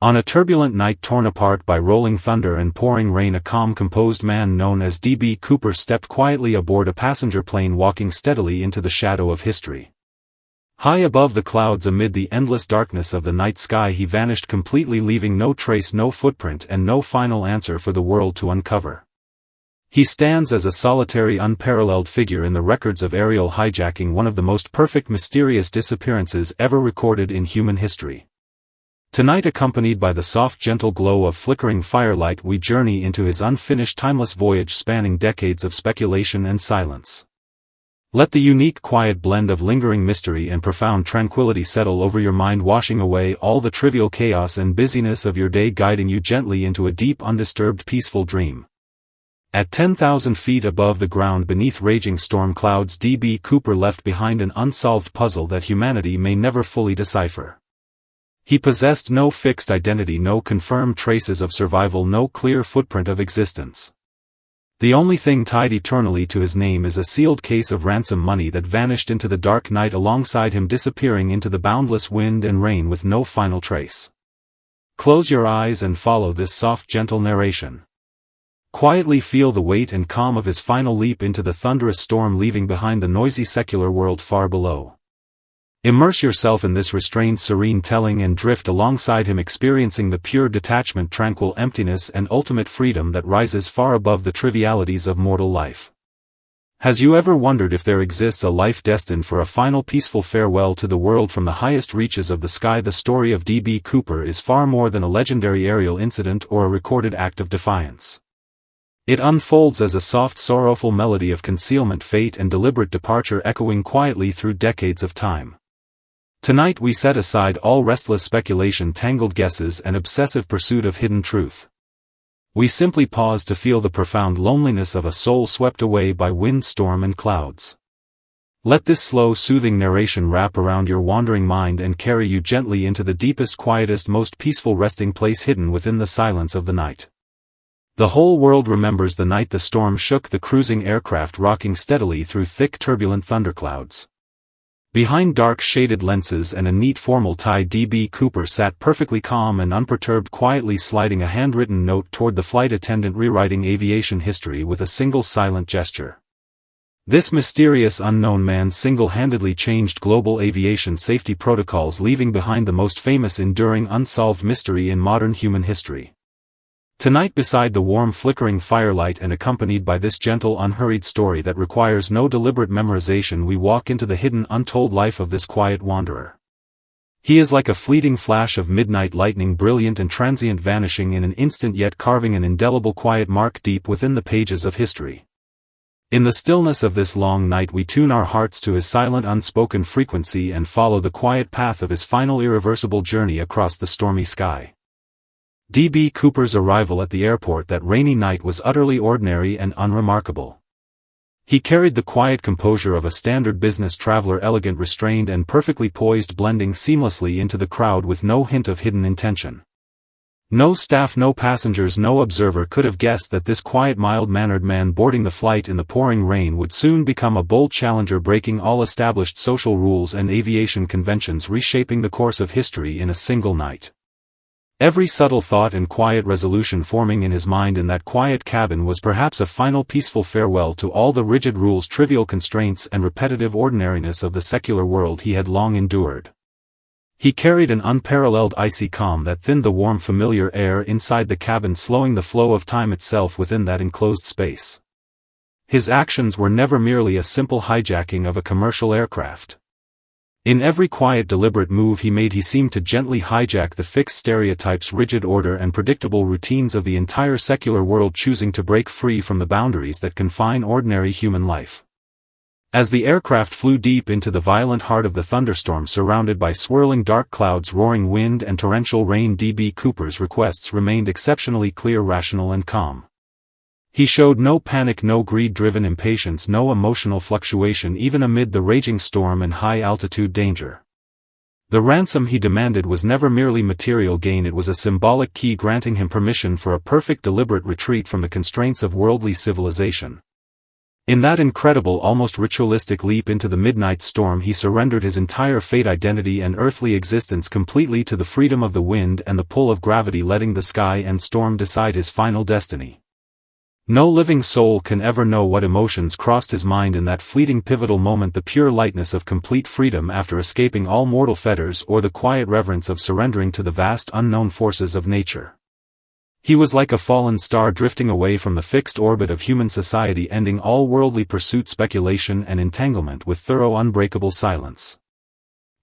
On a turbulent night torn apart by rolling thunder and pouring rain, a calm, composed man known as D.B. Cooper stepped quietly aboard a passenger plane, walking steadily into the shadow of history. High above the clouds, amid the endless darkness of the night sky, he vanished completely, leaving no trace, no footprint, and no final answer for the world to uncover. He stands as a solitary, unparalleled figure in the records of aerial hijacking, one of the most perfect, mysterious disappearances ever recorded in human history. Tonight, accompanied by the soft, gentle glow of flickering firelight, we journey into his unfinished, timeless voyage spanning decades of speculation and silence. Let the unique, quiet blend of lingering mystery and profound tranquility settle over your mind, washing away all the trivial chaos and busyness of your day, guiding you gently into a deep, undisturbed, peaceful dream. At 10,000 feet above the ground, beneath raging storm clouds, D.B. Cooper left behind an unsolved puzzle that humanity may never fully decipher. He possessed no fixed identity, no confirmed traces of survival, no clear footprint of existence. The only thing tied eternally to his name is a sealed case of ransom money that vanished into the dark night alongside him, disappearing into the boundless wind and rain with no final trace. Close your eyes and follow this soft, gentle narration. Quietly feel the weight and calm of his final leap into the thunderous storm, leaving behind the noisy secular world far below. Immerse yourself in this restrained, serene telling and drift alongside him, experiencing the pure detachment, tranquil emptiness, and ultimate freedom that rises far above the trivialities of mortal life. Has you ever wondered if there exists a life destined for a final peaceful farewell to the world from the highest reaches of the sky? The story of D.B. Cooper is far more than a legendary aerial incident or a recorded act of defiance. It unfolds as a soft, sorrowful melody of concealment, fate, and deliberate departure, echoing quietly through decades of time. Tonight we set aside all restless speculation, tangled guesses, and obsessive pursuit of hidden truth. We simply pause to feel the profound loneliness of a soul swept away by wind, storm, and clouds. Let this slow, soothing narration wrap around your wandering mind and carry you gently into the deepest, quietest, most peaceful resting place hidden within the silence of the night. The whole world remembers the night the storm shook the cruising aircraft, rocking steadily through thick, turbulent thunderclouds. Behind dark, shaded lenses and a neat, formal tie, D.B. Cooper sat perfectly calm and unperturbed, quietly sliding a handwritten note toward the flight attendant, rewriting aviation history with a single silent gesture. This mysterious unknown man single-handedly changed global aviation safety protocols, leaving behind the most famous, enduring, unsolved mystery in modern human history. Tonight, beside the warm, flickering firelight and accompanied by this gentle, unhurried story that requires no deliberate memorization, we walk into the hidden, untold life of this quiet wanderer. He is like a fleeting flash of midnight lightning, brilliant and transient, vanishing in an instant, yet carving an indelible, quiet mark deep within the pages of history. In the stillness of this long night, we tune our hearts to his silent, unspoken frequency and follow the quiet path of his final, irreversible journey across the stormy sky. D.B. Cooper's arrival at the airport that rainy night was utterly ordinary and unremarkable. He carried the quiet composure of a standard business traveler, elegant, restrained, and perfectly poised, blending seamlessly into the crowd with no hint of hidden intention. No staff, no passengers, no observer could have guessed that this quiet, mild-mannered man boarding the flight in the pouring rain would soon become a bold challenger, breaking all established social rules and aviation conventions, reshaping the course of history in a single night. Every subtle thought and quiet resolution forming in his mind in that quiet cabin was perhaps a final, peaceful farewell to all the rigid rules, trivial constraints, and repetitive ordinariness of the secular world he had long endured. He carried an unparalleled icy calm that thinned the warm, familiar air inside the cabin, slowing the flow of time itself within that enclosed space. His actions were never merely a simple hijacking of a commercial aircraft. In every quiet, deliberate move he made, he seemed to gently hijack the fixed stereotypes, rigid order, and predictable routines of the entire secular world, choosing to break free from the boundaries that confine ordinary human life. As the aircraft flew deep into the violent heart of the thunderstorm, surrounded by swirling dark clouds, roaring wind, and torrential rain, D.B. Cooper's requests remained exceptionally clear, rational, and calm. He showed no panic, no greed-driven impatience, no emotional fluctuation, even amid the raging storm and high-altitude danger. The ransom he demanded was never merely material gain, it was a symbolic key granting him permission for a perfect, deliberate retreat from the constraints of worldly civilization. In that incredible, almost ritualistic leap into the midnight storm, he surrendered his entire fate, identity and earthly existence completely to the freedom of the wind and the pull of gravity, letting the sky and storm decide his final destiny. No living soul can ever know what emotions crossed his mind in that fleeting pivotal moment, the pure lightness of complete freedom after escaping all mortal fetters, or the quiet reverence of surrendering to the vast unknown forces of nature. He was like a fallen star drifting away from the fixed orbit of human society, ending all worldly pursuit, speculation and entanglement with thorough, unbreakable silence.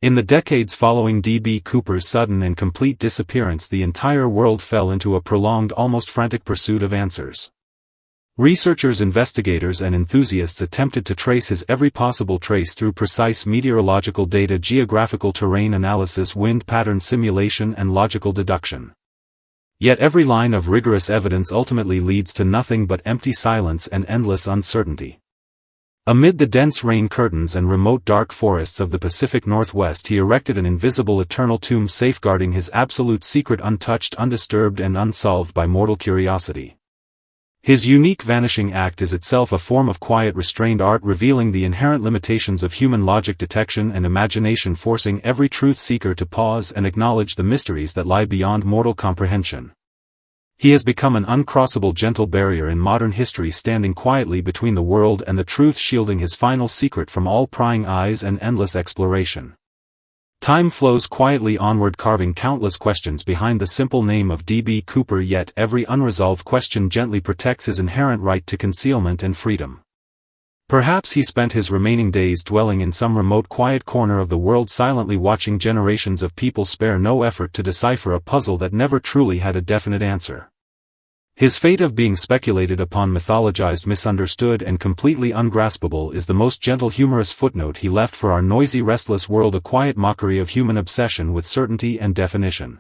In the decades following D.B. Cooper's sudden and complete disappearance, the entire world fell into a prolonged, almost frantic pursuit of answers. Researchers, investigators and enthusiasts attempted to trace his every possible trace through precise meteorological data, geographical terrain analysis, wind pattern simulation and logical deduction. Yet every line of rigorous evidence ultimately leads to nothing but empty silence and endless uncertainty. Amid the dense rain curtains and remote dark forests of the Pacific Northwest, he erected an invisible eternal tomb, safeguarding his absolute secret, untouched, undisturbed and unsolved by mortal curiosity. His unique vanishing act is itself a form of quiet, restrained art, revealing the inherent limitations of human logic, detection and imagination, forcing every truth seeker to pause and acknowledge the mysteries that lie beyond mortal comprehension. He has become an uncrossable, gentle barrier in modern history, standing quietly between the world and the truth, shielding his final secret from all prying eyes and endless exploration. Time flows quietly onward, carving countless questions behind the simple name of D.B. Cooper, yet every unresolved question gently protects his inherent right to concealment and freedom. Perhaps he spent his remaining days dwelling in some remote, quiet corner of the world, silently watching generations of people spare no effort to decipher a puzzle that never truly had a definite answer. His fate of being speculated upon, mythologized, misunderstood and completely ungraspable is the most gentle, humorous footnote he left for our noisy, restless world, a quiet mockery of human obsession with certainty and definition.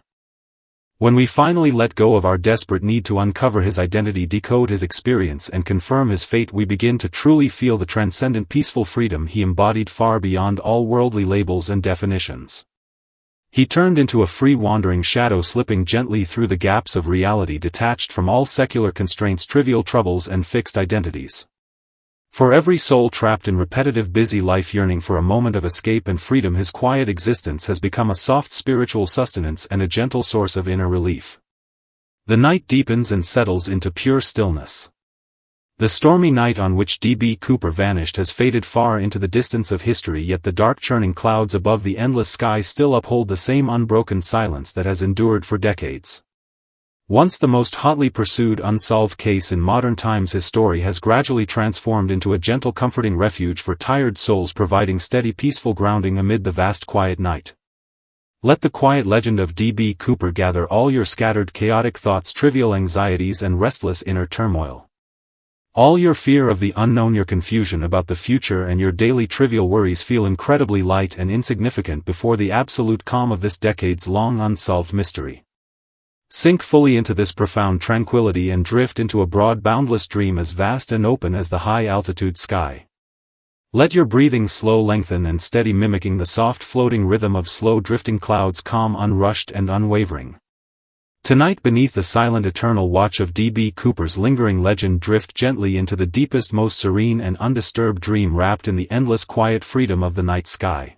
When we finally let go of our desperate need to uncover his identity, decode his experience and confirm his fate, we begin to truly feel the transcendent, peaceful freedom he embodied, far beyond all worldly labels and definitions. He turned into a free, wandering shadow, slipping gently through the gaps of reality, detached from all secular constraints, trivial troubles and fixed identities. For every soul trapped in repetitive, busy life, yearning for a moment of escape and freedom, his quiet existence has become a soft spiritual sustenance and a gentle source of inner relief. The night deepens and settles into pure stillness. The stormy night on which D.B. Cooper vanished has faded far into the distance of history, yet the dark, churning clouds above the endless sky still uphold the same unbroken silence that has endured for decades. Once the most hotly pursued unsolved case in modern times, his story has gradually transformed into a gentle, comforting refuge for tired souls, providing steady, peaceful grounding amid the vast, quiet night. Let the quiet legend of D.B. Cooper gather all your scattered, chaotic thoughts, trivial anxieties and restless inner turmoil. All your fear of the unknown, your confusion about the future and your daily trivial worries feel incredibly light and insignificant before the absolute calm of this decades-long unsolved mystery. Sink fully into this profound tranquility and drift into a broad, boundless dream as vast and open as the high-altitude sky. Let your breathing slow, lengthen and steady, mimicking the soft floating rhythm of slow drifting clouds, calm, unrushed and unwavering. Tonight, beneath the silent, eternal watch of D.B. Cooper's lingering legend, drift gently into the deepest, most serene and undisturbed dream, wrapped in the endless, quiet freedom of the night sky.